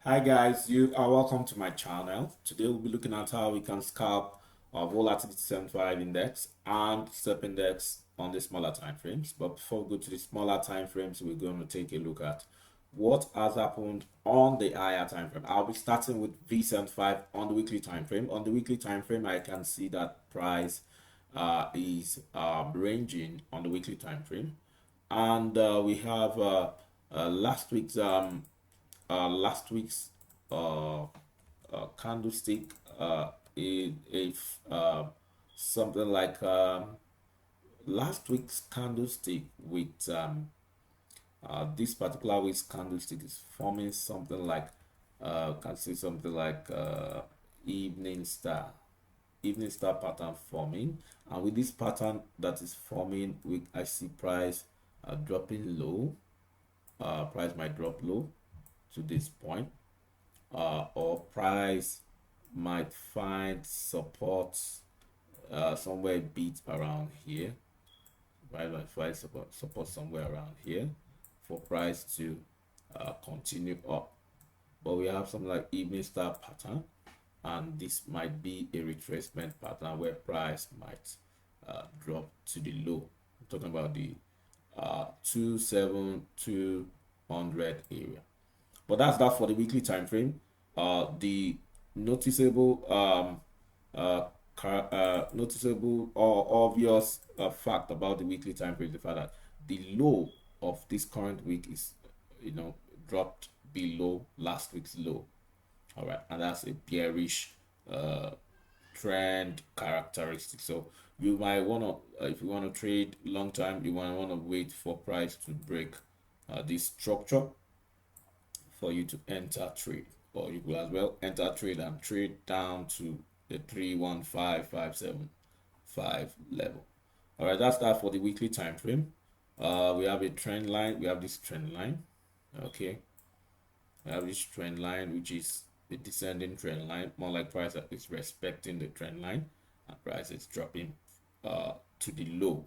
Hi guys, you are welcome to my channel. Today we'll be looking at how we can scalp our volatility 75 index and step index on the smaller time frames. But before we go to the smaller time frames, we're going to take a look at what has happened on the higher time frame. I'll be starting with V75 on the weekly time frame. On the weekly time frame, I can see that price is ranging on the weekly time frame, and we have last week's uh, candlestick, if something like last week's candlestick with this particular week's candlestick is forming something like can see something like evening star pattern forming, and with this pattern that is forming, I see price dropping low. Price might drop low to this point, or price might find support somewhere bit around here. Right, might find support somewhere around here for price to continue up. But we have something like evening star pattern, and this might be a retracement pattern where price might drop to the low. I'm talking about the 27200 area. But that's that for the weekly time frame. The noticeable noticeable or obvious fact about the weekly time frame is the fact that the low of this current week is, dropped below last week's low. All right, and that's a bearish uh, trend characteristic. So you might want to, if you want to trade long time, you might want to wait for price to break this structure for you to enter trade, or you will as well enter trade and trade down to the 315575 level. All right, that's that for the weekly time frame. We have a trend line. We have this trend line. Okay, we have this trend line, which is the descending trend line, more like price that is respecting the trend line, and price is dropping to the low.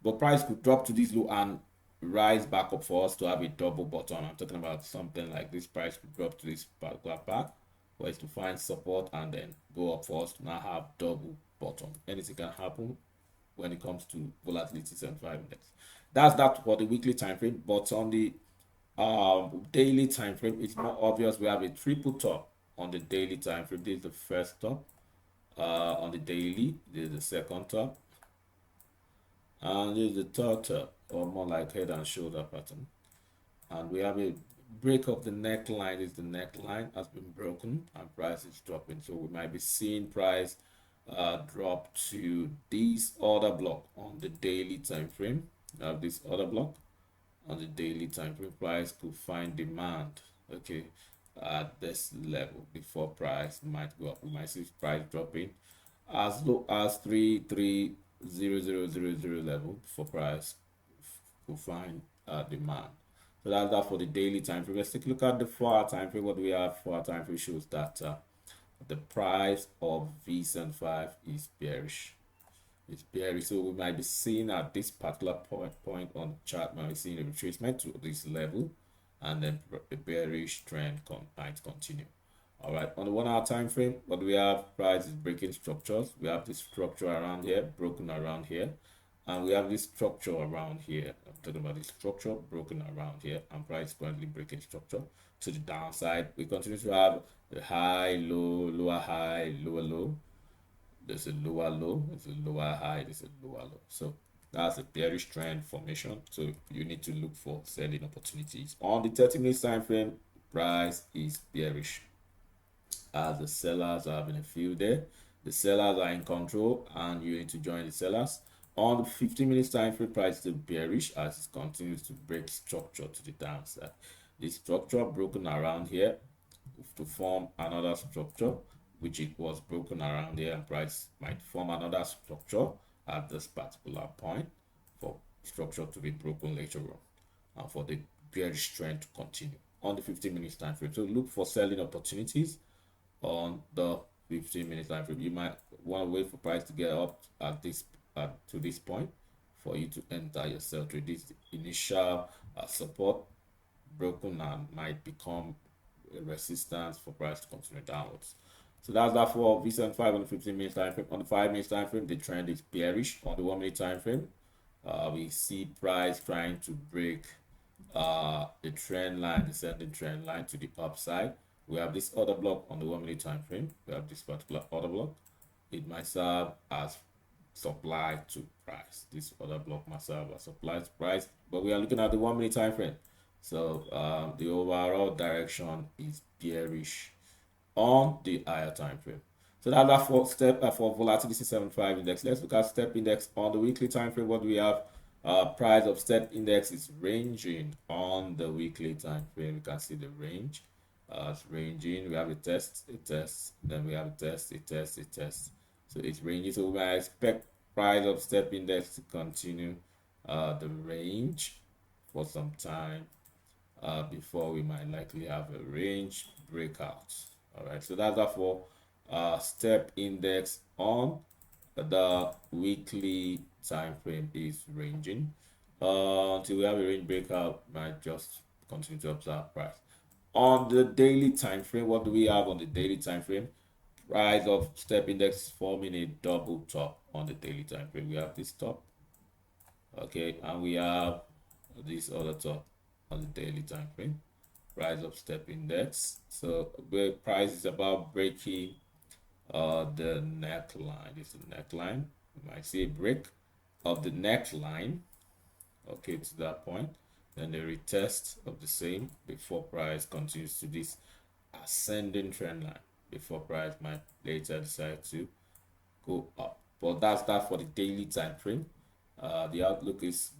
But price could drop to this low and rise back up for us to have a double bottom. I'm talking about something like this. Price could drop to this particular part where it's to find support and then go up for us to now have double bottom. Anything can happen when it comes to volatility 75 index. That's that for the weekly time frame. But on the daily time frame, it's more obvious. We have a triple top on the daily time frame. This is the first top on the daily. This is the second top, and this is the third top, or more like head and shoulder pattern. And we have a break of the neckline. Is the neckline has been broken and price is dropping, so we might be seeing price drop to this order block on the daily time frame. We have this order block on the daily time frame. Price could find demand, okay, at this level before price might go up. We might see price dropping as low as 330000 level before price will find demand. So that's that for the daily time frame. Let's take a look at the 4-hour time frame. What do we have? 4-hour time frame shows that the price of V75 is bearish. It's bearish, so we might be seeing at this particular point on the chart, might be seeing a retracement to this level, and then a bearish trend might continue. All right, on the 1-hour time frame, what do we have? Price is breaking structures. We have this structure around here, broken around here, and we have this structure around here. I'm talking about this structure broken around here, and price currently breaking structure to the downside. We continue to have the high, low, lower high, lower low. There's a lower low, there's a lower high, there's a lower low. So that's a bearish trend formation. So you need to look for selling opportunities. On the 30-minute time frame, price is bearish as the sellers are having a field there. The sellers are in control and you need to join the sellers. On the 15-minute time frame, price is still bearish as it continues to break structure to the downside. This structure broken around here to form another structure, which it was broken around here, and price might form another structure at this particular point for structure to be broken later on and for the bearish trend to continue on the 15-minute time frame. So look for selling opportunities on the 15-minute time frame. You might want to wait for price to get up at this to this point for you to enter your sell trade. This initial support broken and might become a resistance for price to continue downwards. So that's that for V75 on the 15-minute time frame. On the 5-minute time frame, the trend is bearish. On the 1-minute time frame, we see price trying to break the trend line, descending trend line to the upside. We have this other block on the 1-minute time frame. We have this particular other block. It might serve as supply to price. This other block might serve as supply to price, but we are looking at the 1-minute time frame. So the overall direction is bearish on the higher time frame. So that's our fourth step for volatility 75 index. Let's look at step index on the weekly time frame. What do we have? Price of step index is ranging on the weekly time frame. You can see the range. It's ranging. We have a test, then we have a test, a test. So it's ranging. So we might expect price of step index to continue the range for some time before we might likely have a range breakout. All right, so that's that for step index on the weekly time frame is ranging until we have a range breakout. Might just continue to observe price. On the daily time frame, what do we have on the daily time frame? Price of step index forming a double top on the daily time frame. We have this top, okay, and we have this other top on the daily time frame. Price of step index. So where price is about breaking the neckline. This is the neckline. You might see a break of the neckline, okay, to that point, then the retest of the same before price continues to this ascending trend line before price might later decide to go up. But that's that for the daily time frame. The outlook is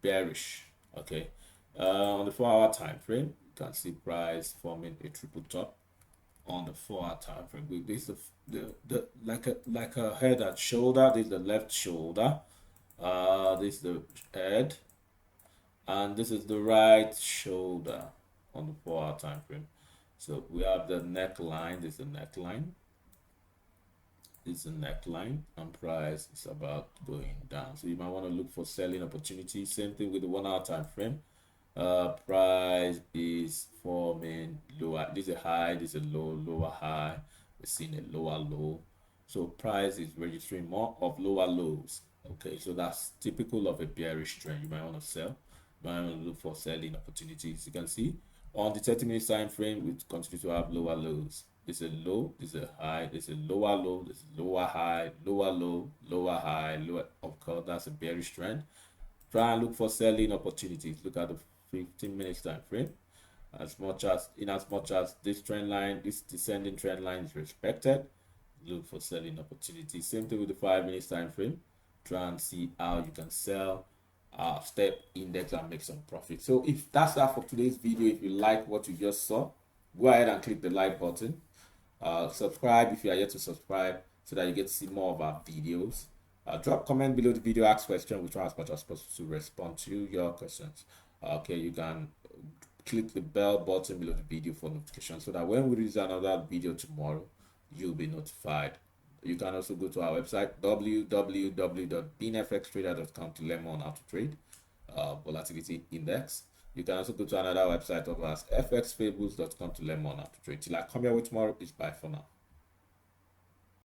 bearish, okay. On the 4-hour time frame, you can see price forming a triple top on the 4-hour time frame. This is the like a head and shoulder. This is the left shoulder. This is the head, and this is the right shoulder on the 4-hour time frame. So we have the neckline. This is the neckline. This is the neckline, and price is about going down. So you might want to look for selling opportunities. Same thing with the 1-hour time frame. Price is forming lower. This is a high, this is a low, lower high. We're seeing a lower low. So price is registering more of lower lows. Okay, so that's typical of a bearish trend. You might want to sell. You might want to look for selling opportunities. You can see on the 30-minute time frame, we continue to have lower lows. This is a low, this is a high, this is a lower low, this is lower high, lower low, lower high, lower. Of course, that's a bearish trend. Try and look for selling opportunities. Look at the 15-minute time frame. As much as this trend line, this descending trend line is respected, look for selling opportunities. Same thing with the 5-minute time frame. Try and see how you can sell step index and make some profit. So if that's that for today's video, if you like what you just saw, go ahead and click the like button. Subscribe if you are yet to subscribe so that you get to see more of our videos. Drop comment below the video, ask questions. We try as much as possible to respond to your questions. Okay, you can click the bell button below the video for notifications so that when we release another video tomorrow, you'll be notified. You can also go to our website www.beanfxtrader.com to learn more on how to trade volatility index. You can also go to another website of ours, fxfables.com, to learn more on how to trade. Till I come here with tomorrow, it's bye for now.